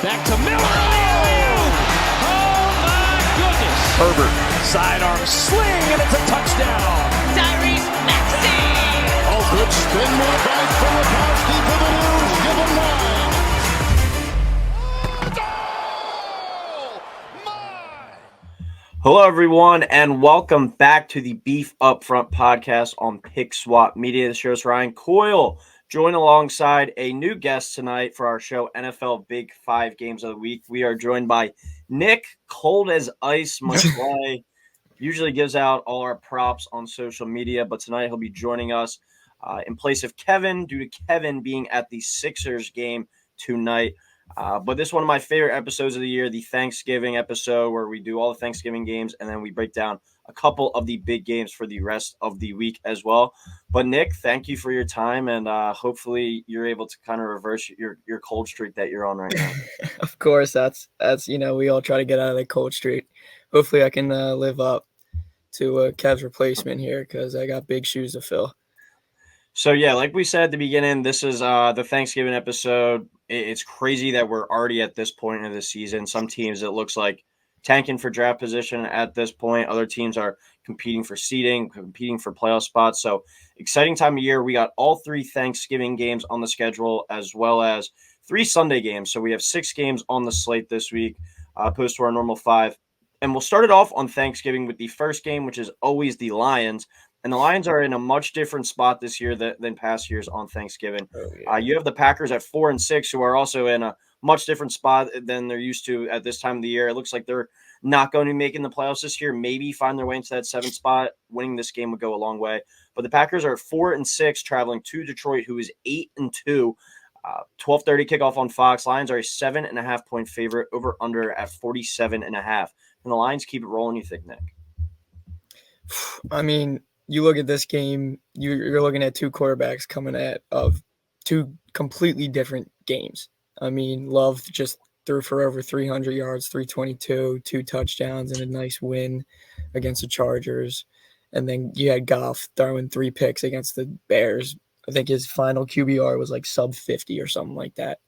Back to Miller. Oh, my goodness. Herbert. Sidearm sling, and it's a touchdown. Tyrese Maxey. Oh, good spin move by Filipowski for the news. Give him 9. Hello, everyone, and welcome back to the Beef Upfront podcast on Pick Swap Media. The show's Ryan Coyle, joined alongside a new guest tonight for our show, NFL Big 5 Games of the Week. We are joined by Nick, cold as ice McClay. Usually gives out all our props on social media, but tonight he'll be joining us in place of Kevin, due to Kevin being at the Sixers game tonight. But this is one of my favorite episodes of the year, the Thanksgiving episode, where we do all the Thanksgiving games and then we break down a couple of the big games for the rest of the week as well. But Nick, thank you for your time, and hopefully you're able to kind of reverse your cold streak that you're on right now. Of course, that's we all try to get out of the cold streak. Hopefully I can live up to Kev's replacement here, because I got big shoes to fill. So, yeah, like we said at the beginning, this is the Thanksgiving episode. It's crazy that we're already at this point of the season. Some teams, it looks like, tanking for draft position at this point. Other teams are competing for seeding, competing for playoff spots. So, exciting time of year. We got all 3 Thanksgiving games on the schedule, as well as 3 Sunday games. So, we have 6 games on the slate this week, opposed to our normal 5. And we'll start it off on Thanksgiving with the first game, which is always the Lions. And the Lions are in a much different spot this year than past years on Thanksgiving. Oh, yeah. You have the Packers at 4-6, who are also in a much different spot than they're used to at this time of the year. It looks like they're not going to be making the playoffs this year, maybe find their way into that 7th spot. Winning this game would go a long way. But the Packers are 4-6, traveling to Detroit, who is 8-2. 12:30 kickoff on Fox. Lions are a 7.5-point favorite, over under at 47.5. And the Lions keep it rolling, you think, Nick? I mean, you look at this game, you're looking at 2 quarterbacks coming of 2 completely different games. I mean, Love just threw for over 300 yards, 322, 2 touchdowns, and a nice win against the Chargers. And then you had Goff throwing 3 picks against the Bears. I think his final QBR was like sub 50 or something like that.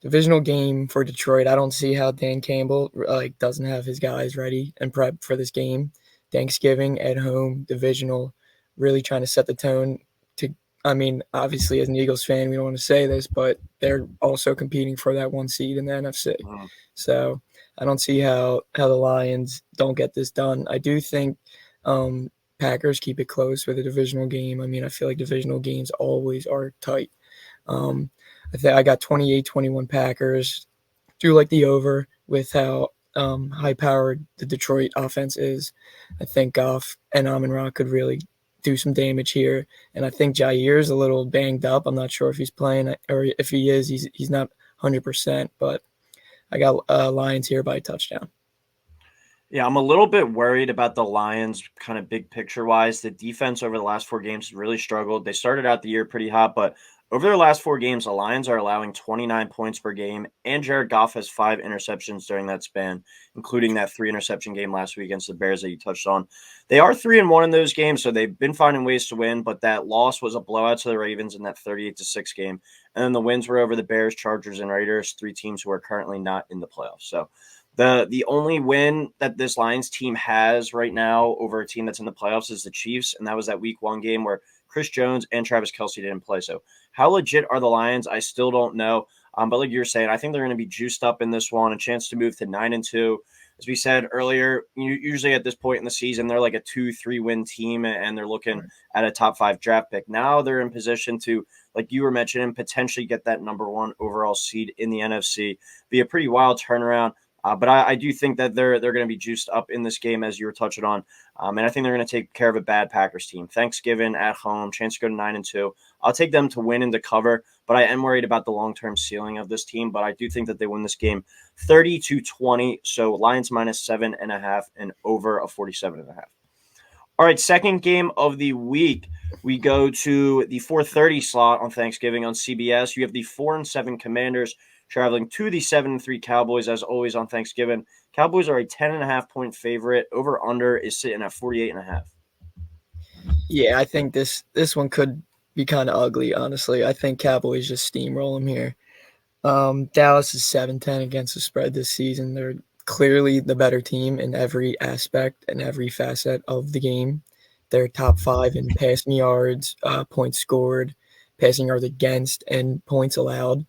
Divisional game for Detroit. I don't see how Dan Campbell doesn't have his guys ready and prep for this game. Thanksgiving at home, divisional, really trying to set the tone. Obviously, as an Eagles fan, we don't want to say this, but they're also competing for that 1 seed in the NFC. Wow. So I don't see how the Lions don't get this done. I do think Packers keep it close with a divisional game. I mean, I feel like divisional games always are tight. I got 28-21 Packers. Do like the over with how high-powered the Detroit offense is. I think Goff and Amon-Ra could really do some damage here. And I think Jair's a little banged up. I'm not sure if he's playing, or if he is, he's not 100%. But I got Lions here by a touchdown. Yeah, I'm a little bit worried about the Lions kind of big picture-wise. The defense over the last 4 games has really struggled. They started out the year pretty hot, but over their last 4 games, the Lions are allowing 29 points per game, and Jared Goff has 5 interceptions during that span, including that 3-interception game last week against the Bears that you touched on. They are 3-1 in those games, so they've been finding ways to win, but that loss was a blowout to the Ravens in that 38-6 game. And then the wins were over the Bears, Chargers, and Raiders, 3 teams who are currently not in the playoffs. So the only win that this Lions team has right now over a team that's in the playoffs is the Chiefs, and that was that Week 1 game where Chris Jones and Travis Kelce didn't play. So how legit are the Lions? I still don't know. But like you're saying, I think they're going to be juiced up in this one, a chance to move to 9-2. As we said earlier, usually at this point in the season, they're like a 2-3 win team, and they're looking at a top 5 draft pick. Now they're in position to, like you were mentioning, potentially get that number 1 overall seed in the NFC. Be a pretty wild turnaround. But I do think that they're going to be juiced up in this game, as you were touching on. And I think they're going to take care of a bad Packers team. Thanksgiving at home, chance to go to 9-2. I'll take them to win and to cover, but I am worried about the long-term ceiling of this team. But I do think that they win this game 30-20. So Lions minus 7.5 and over a 47.5. All right, second game of the week. We go to the 4:30 slot on Thanksgiving on CBS. You have the 4-7 Commanders traveling to the 7-3 Cowboys, as always on Thanksgiving. Cowboys are a 10.5-point favorite. Over under is sitting at 48.5. Yeah, I think this one could be kind of ugly, honestly. I think Cowboys just steamroll them here. Dallas is 7-10 against the spread this season. They're clearly the better team in every aspect and every facet of the game. They're top 5 in passing yards, points scored, passing yards against, and points allowed.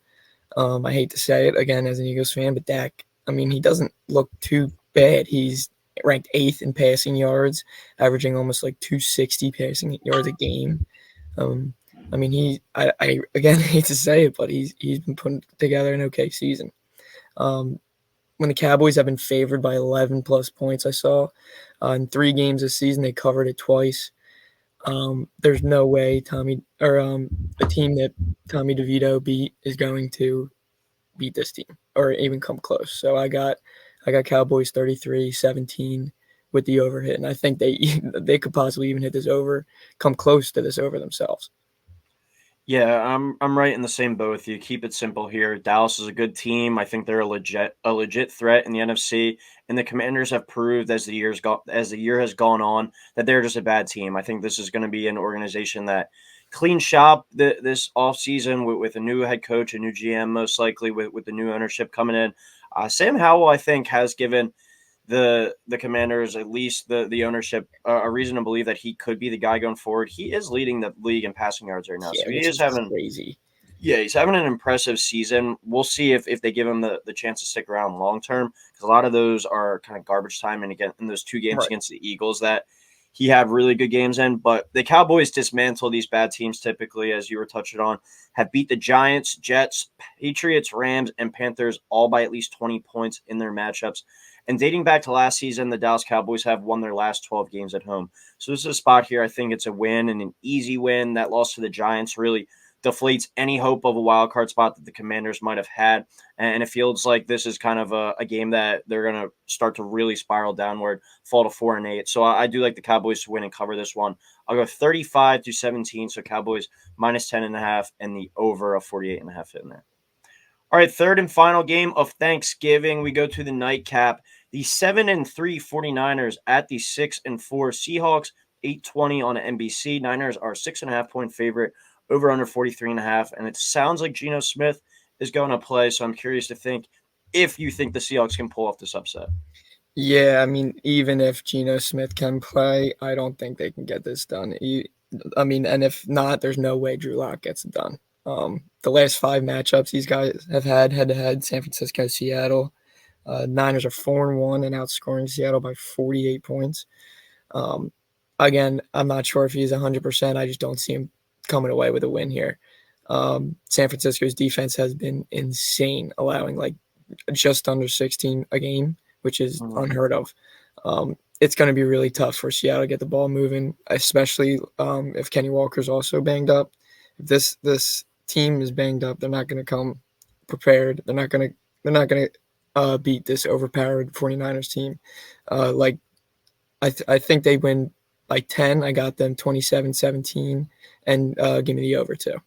I hate to say it again as an Eagles fan, but Dak, I mean, he doesn't look too bad. He's ranked 8th in passing yards, averaging almost like 260 passing yards a game. I mean, I again hate to say it, but he's been putting together an okay season. When the Cowboys have been favored by 11 plus points, I saw in 3 games this season, they covered it twice. There's no way a team that Tommy DeVito beat is going to beat this team or even come close. So I got Cowboys 33-17 with the over hit, and I think they could possibly even hit this over, come close to this over themselves. Yeah, I'm right in the same boat with you. Keep it simple here. Dallas is a good team. I think they're a legit threat in the NFC, and the Commanders have proved as the year has gone on that they're just a bad team. I think this is going to be an organization that clean shop this offseason with a new head coach, a new GM, most likely with the new ownership coming in. Sam Howell, I think, has given the Commanders, at least the ownership, a reason to believe that he could be the guy going forward. He is leading the league in passing yards right now, Yeah, so he which is having crazy. yeah, he's having an impressive season. We'll see if they give him the chance to stick around long term, because a lot of those are kind of garbage time. And again, in those 2 games Right. against the Eagles that he had really good games in. But the Cowboys dismantle these bad teams typically, as you were touching on, have beat the Giants, Jets, Patriots, Rams, and Panthers all by at least 20 points in their matchups. And dating back to last season, the Dallas Cowboys have won their last 12 games at home. So this is a spot here. I think it's a win and an easy win. That loss to the Giants really deflates any hope of a wild card spot that the Commanders might have had. And it feels like this is kind of a game that they're going to start to really spiral downward, fall to 4-8. So I do like the Cowboys to win and cover this one. I'll go 35-17. So Cowboys minus 10.5 and the over of 48.5 in there. All right, third and final game of Thanksgiving. We go to the nightcap. The 7-3 49ers at the 6-4 Seahawks, 8:20 on NBC. Niners are 6.5 point favorite, over under 43.5. And it sounds like Geno Smith is going to play. So I'm curious to think if you think the Seahawks can pull off this upset. Yeah, I mean, even if Geno Smith can play, I don't think they can get this done. And if not, there's no way Drew Lock gets it done. The last 5 matchups these guys have had head-to-head, San Francisco, Seattle. Niners are 4-1 and outscoring Seattle by 48 points. Again, I'm not sure if he's 100%. I just don't see him coming away with a win here. San Francisco's defense has been insane, allowing like just under 16 a game, which is unheard of. It's going to be really tough for Seattle to get the ball moving, especially if Kenny Walker's also banged up. If this team is banged up, they're not going to come prepared. They're not going to beat this overpowered 49ers team. I think they win by 10. I got them 27-17, and give me the over too.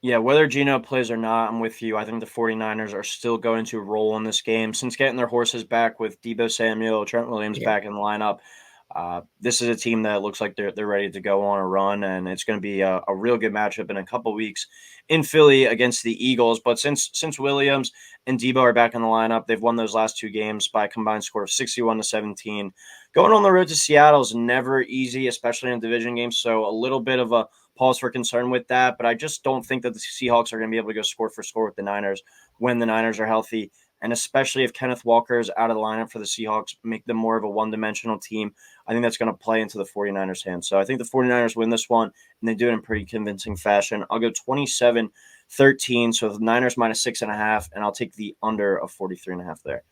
Yeah, whether Geno plays or not, I'm with you. I think the 49ers are still going to roll in this game. Since getting their horses back with Deebo Samuel, Trent Williams back in the lineup, this is a team that looks like they're ready to go on a run, and it's going to be a real good matchup in a couple weeks in Philly against the Eagles. But since Williams and Deebo are back in the lineup, they've won those last 2 games by a combined score of 61-17. Going on the road to Seattle is never easy, especially in a division game, so a little bit of a pause for concern with that, but I just don't think that the Seahawks are going to be able to go score for score with the Niners when the Niners are healthy, and especially if Kenneth Walker is out of the lineup for the Seahawks, make them more of a one-dimensional team. I think that's going to play into the 49ers' hands. So I think the 49ers win this one, and they do it in pretty convincing fashion. I'll go 27-13, so the Niners minus 6.5, and I'll take the under of 43.5 there.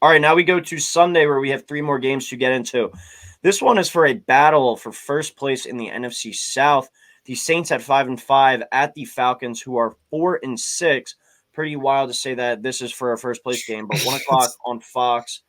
All right, now we go to Sunday where we have 3 more games to get into. This one is for a battle for first place in the NFC South. The Saints at 5-5 at the Falcons, who are 4-6. Pretty wild to say that this is for a first place game, but 1 o'clock on Fox.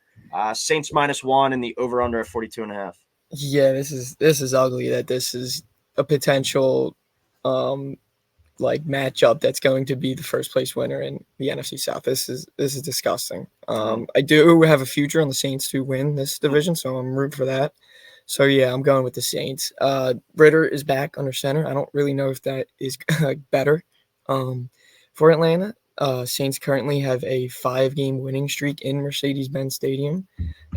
Saints -1 and the over/under at 42.5. Yeah, this is ugly. That this is a potential matchup that's going to be the first place winner in the NFC South. This is disgusting. I do have a future on the Saints to win this division, so I'm rooting for that. So yeah, I'm going with the Saints. Ritter is back under center. I don't really know if that is better for Atlanta. Saints currently have a 5-game winning streak in Mercedes-Benz Stadium,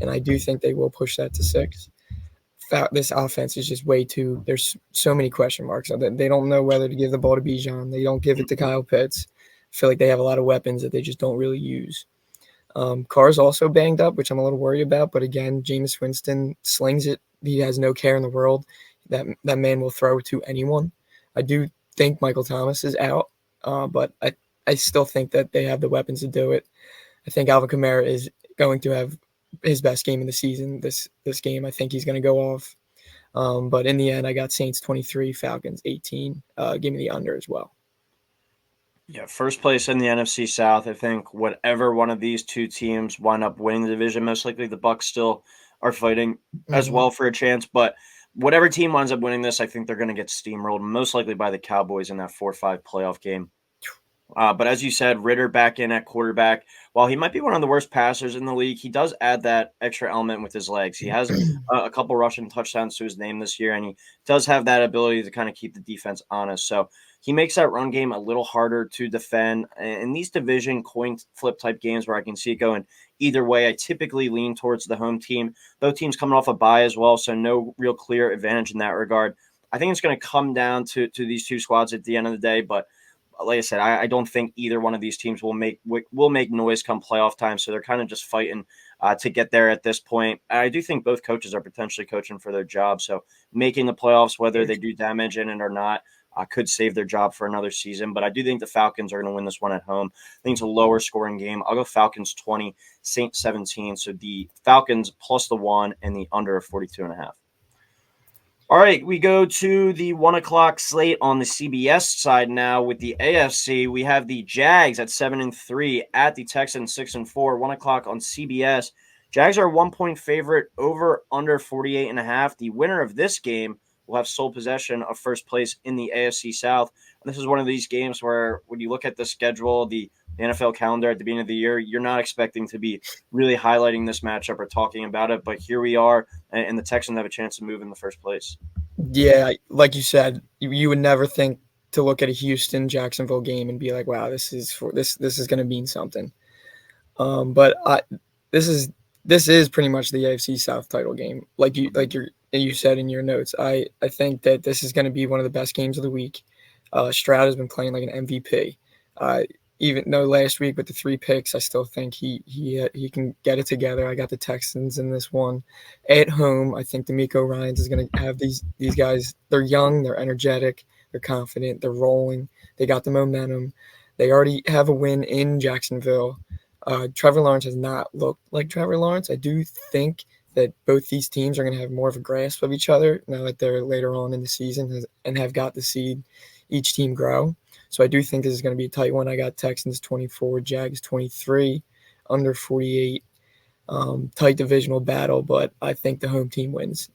and I do think they will push that to 6. This offense is just way too – there's so many question marks. They don't know whether to give the ball to Bijan. They don't give it to Kyle Pitts. I feel like they have a lot of weapons that they just don't really use. Carr's also banged up, which I'm a little worried about. But again, Jameis Winston slings it. He has no care in the world. That man will throw to anyone. I do think Michael Thomas is out, but I still think that they have the weapons to do it. I think Alvin Kamara is going to have his best game of the season. This game, I think he's going to go off. But in the end, I got Saints 23, Falcons 18. Give me the under as well. Yeah, first place in the NFC South. I think whatever one of these two teams wind up winning the division, most likely the Bucs still are fighting as well for a chance. But whatever team winds up winning this, I think they're going to get steamrolled, most likely by the Cowboys in that 4-5 playoff game. But as you said, Ritter back in at quarterback. While he might be one of the worst passers in the league, he does add that extra element with his legs. He has a couple rushing touchdowns to his name this year, and he does have that ability to kind of keep the defense honest. So he makes that run game a little harder to defend. In these division coin flip type games where I can see it going either way, I typically lean towards the home team. Both teams coming off a bye as well, so no real clear advantage in that regard. I think it's going to come down to these two squads at the end of the day, but like I said, I don't think either one of these teams will make noise come playoff time. So they're kind of just fighting to get there at this point. I do think both coaches are potentially coaching for their job. So making the playoffs, whether they do damage in it or not, could save their job for another season. But I do think the Falcons are going to win this one at home. I think it's a lower scoring game. I'll go Falcons 20, Saints 17. So the Falcons plus the 1 and the under of 42.5. All right, we go to the 1 o'clock slate on the CBS side now with the AFC. We have the Jags at 7-3 at the Texans 6-4. 1 o'clock on CBS. Jags are a 1-point favorite over under 48.5. The winner of this game will have sole possession of first place in the AFC South. And this is one of these games where when you look at the schedule, the NFL calendar at the beginning of the year, you're not expecting to be really highlighting this matchup or talking about it. But here we are, and the Texans have a chance to move in the first place. Yeah, like you said, you would never think to look at a Houston-Jacksonville game and be like, wow, this is going to mean something. But this is pretty much the AFC South title game. Like you said in your notes, I think that this is going to be one of the best games of the week. Stroud has been playing like an MVP. Even though last week with the 3 picks, I still think he can get it together. I got the Texans in this one. At home, I think DeMeco Ryans is going to have these guys. They're young, they're energetic, they're confident, they're rolling. They got the momentum. They already have a win in Jacksonville. Trevor Lawrence has not looked like Trevor Lawrence. I do think that both these teams are going to have more of a grasp of each other now that they're later on in the season and have got to see each team grow. So I do think this is going to be a tight one. I got Texans 24, Jags 23, under 48. Tight divisional battle, but I think the home team wins.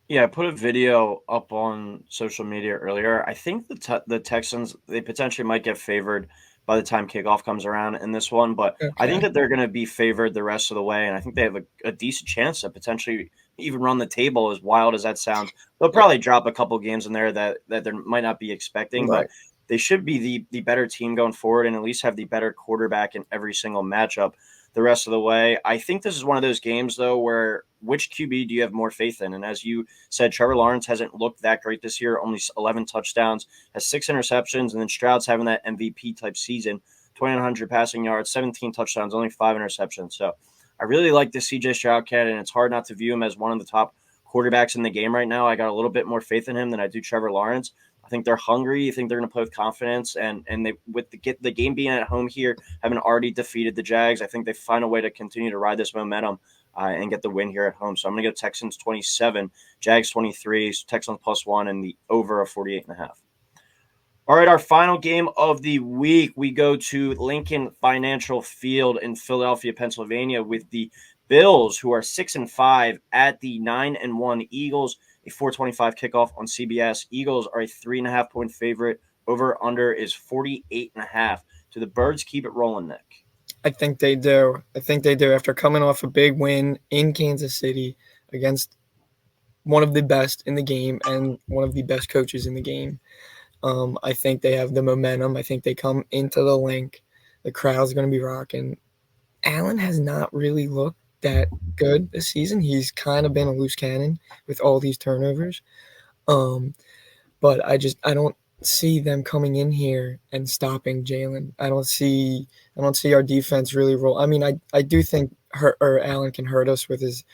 Yeah, I put a video up on social media earlier. I think the Texans, they potentially might get favored by the time kickoff comes around in this one, but okay. I think that they're going to be favored the rest of the way, and I think they have a decent chance to potentially even run the table, as wild as that sounds. They'll probably drop a couple games in there that they might not be expecting, right. But they should be the better team going forward and at least have the better quarterback in every single matchup the rest of the way. I think this is one of those games, though, where which QB do you have more faith in? And as you said, Trevor Lawrence hasn't looked that great this year, only 11 touchdowns, has 6 interceptions, and then Stroud's having that MVP-type season, 2,900 passing yards, 17 touchdowns, only 5 interceptions. So I really like the CJ Stroud kid, and it's hard not to view him as one of the top quarterbacks in the game right now. I got a little bit more faith in him than I do Trevor Lawrence. I think they're hungry. I think they're going to play with confidence, and they with the game being at home here, having already defeated the Jags, I think they find a way to continue to ride this momentum and get the win here at home. So I'm going to go Texans 27, Jags 23, Texans +1, and the over of 48.5. All right, our final game of the week, we go to Lincoln Financial Field in Philadelphia, Pennsylvania, with the Bills, who are 6-5 at the 9-1 Eagles. A 4:25 kickoff on CBS. Eagles are a 3.5-point favorite. Over under is 48.5. Do the Birds keep it rolling, Nick? I think they do. After coming off a big win in Kansas City against one of the best in the game and one of the best coaches in the game. I think they have the momentum. I think they come into the link. The crowd's going to be rocking. Allen has not really looked that good this season. He's kind of been a loose cannon with all these turnovers. But I don't see them coming in here and stopping Jalen. I don't see our defense really roll. I mean, I do think Allen can hurt us with his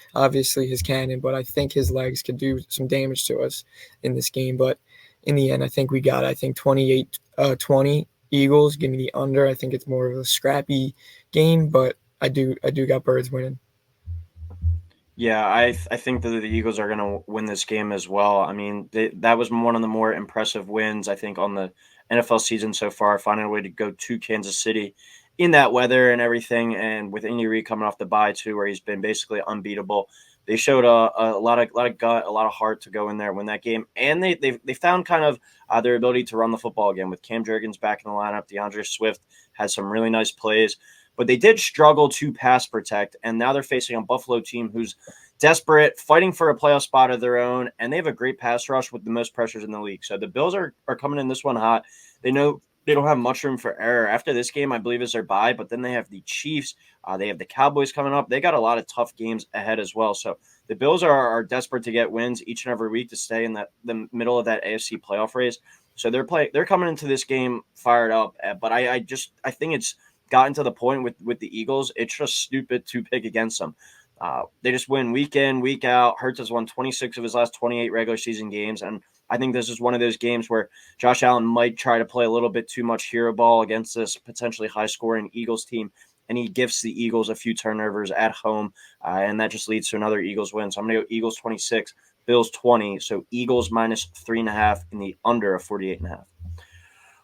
cannon, but I think his legs could do some damage to us in this game. But in the end, I think we got 28-20 Eagles. Give me the under. I think it's more of a scrappy game, but I do got Birds winning. Yeah, I think that the Eagles are going to win this game as well. I mean, that was one of the more impressive wins, I think, on the NFL season so far, finding a way to go to Kansas City in that weather and everything, and with Andy Reid coming off the bye too, where he's been basically unbeatable. They showed a lot of gut, a lot of heart to go in there and win that game, and they found kind of their ability to run the football again with Cam Jurgens back in the lineup. DeAndre Swift had some really nice plays. But they did struggle to pass protect, and now they're facing a Buffalo team who's desperate, fighting for a playoff spot of their own, and they have a great pass rush with the most pressures in the league. So the Bills are coming in this one hot. They know they don't have much room for error. After this game, I believe, is their bye, but then they have the Chiefs. They have the Cowboys coming up. They got a lot of tough games ahead as well. So the Bills are desperate to get wins each and every week to stay in the middle of that AFC playoff race. So they're coming into this game fired up. But I think it's gotten to the point with the Eagles, it's just stupid to pick against them. They just win week in, week out. Hurts has won 26 of his last 28 regular season games, and I think this is one of those games where Josh Allen might try to play a little bit too much hero ball against this potentially high-scoring Eagles team, and he gifts the Eagles a few turnovers at home, and that just leads to another Eagles win. So I'm going to go Eagles 26, Bills 20, so Eagles minus 3.5 in the under of 48.5.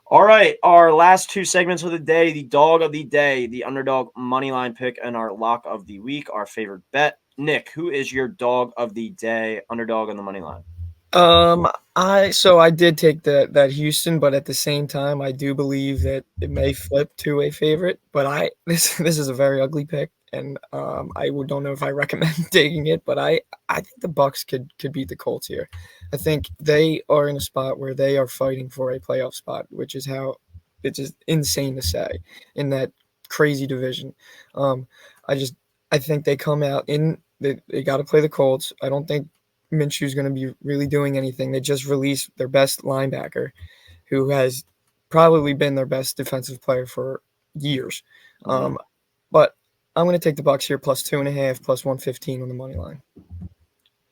All right, our last two segments of the day, the dog of the day, the underdog money line pick, and our lock of the week, our favorite bet. Nick, who is your dog of the day, underdog on the money line? I did take that Houston, but at the same time, I do believe that it may flip to a favorite. But this is a very ugly pick, and don't know if I recommend taking it. But I think the Bucks could beat the Colts here. I think they are in a spot where they are fighting for a playoff spot, which is how it's just insane to say in that crazy division. I think they come out they got to play the Colts. I don't think Minshew's going to be really doing anything. They just released their best linebacker, who has probably been their best defensive player for years. But I'm going to take the Bucks here plus 2.5, plus 115 on the money line.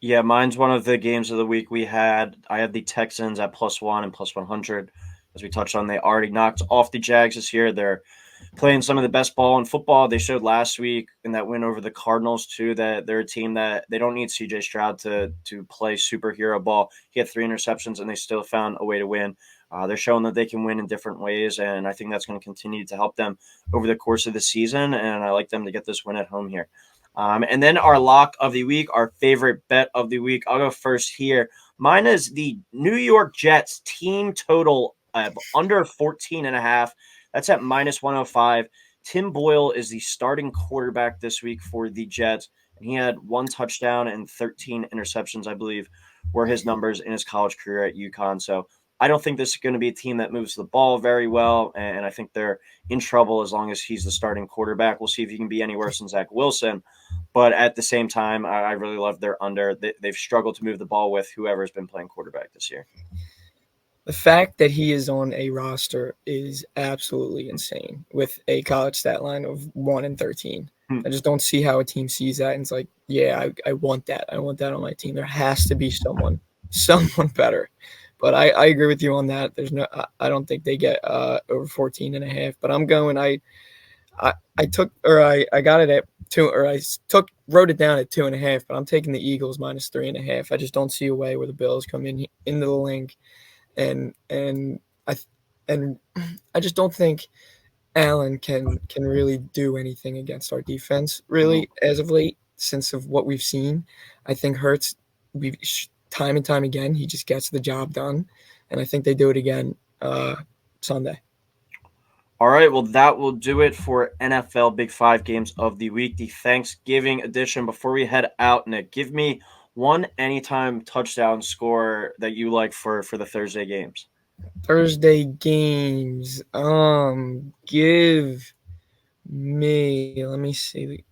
Yeah, mine's one of the games of the week we had. I had the Texans at +1 and plus 100. As we touched on, they already knocked off the Jags this year. They're playing some of the best ball in football. They showed last week in that win over the Cardinals too that they're a team that they don't need CJ Stroud to play superhero ball. He had 3 interceptions and they still found a way to win. They're showing that they can win in different ways, and I think that's going to continue to help them over the course of the season, and I like them to get this win at home here. And then our lock of the week, our favorite bet of the week. I'll go first here. Mine is the New York Jets team total under 14.5. That's at minus 105. Tim Boyle is the starting quarterback this week for the Jets, and he had 1 touchdown and 13 interceptions, I believe, were his numbers in his college career at UConn. So I don't think this is going to be a team that moves the ball very well, and I think they're in trouble as long as he's the starting quarterback. We'll see if he can be any worse than Zach Wilson. But at the same time, I really love their under. They've struggled to move the ball with whoever's been playing quarterback this year. The fact that he is on a roster is absolutely insane with a college stat line of 1 and 13. I just don't see how a team sees that and it's like, yeah, I want that. I want that on my team. There has to be someone better. But I agree with you on that. I don't think they get over 14.5. But I'm going. I got it at 2, or wrote it down at 2.5. But I'm taking the Eagles minus 3.5. I just don't see a way where the Bills come into the link, and I just don't think Allen can really do anything against our defense really as of late since of what we've seen. I think Hurts time and time again, he just gets the job done, and I think they do it again Sunday. All right, well, that will do it for NFL Big 5 games of the week, the Thanksgiving edition. Before we head out, Nick, give me one anytime touchdown score that you like for the Thursday games. Thursday games. Give me. Let me see.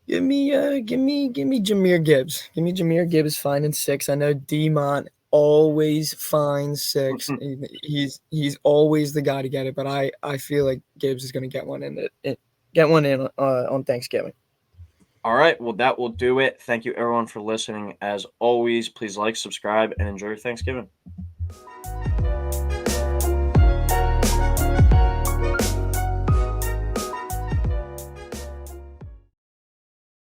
Give me Jahmyr Gibbs. Give me Jahmyr Gibbs finding 6. I know D-Mont always finds 6. He's always the guy to get it, but I feel like Gibbs is going to get one in on Thanksgiving. All right, well, that will do it. Thank you, everyone, for listening. As always, please like, subscribe, and enjoy your Thanksgiving.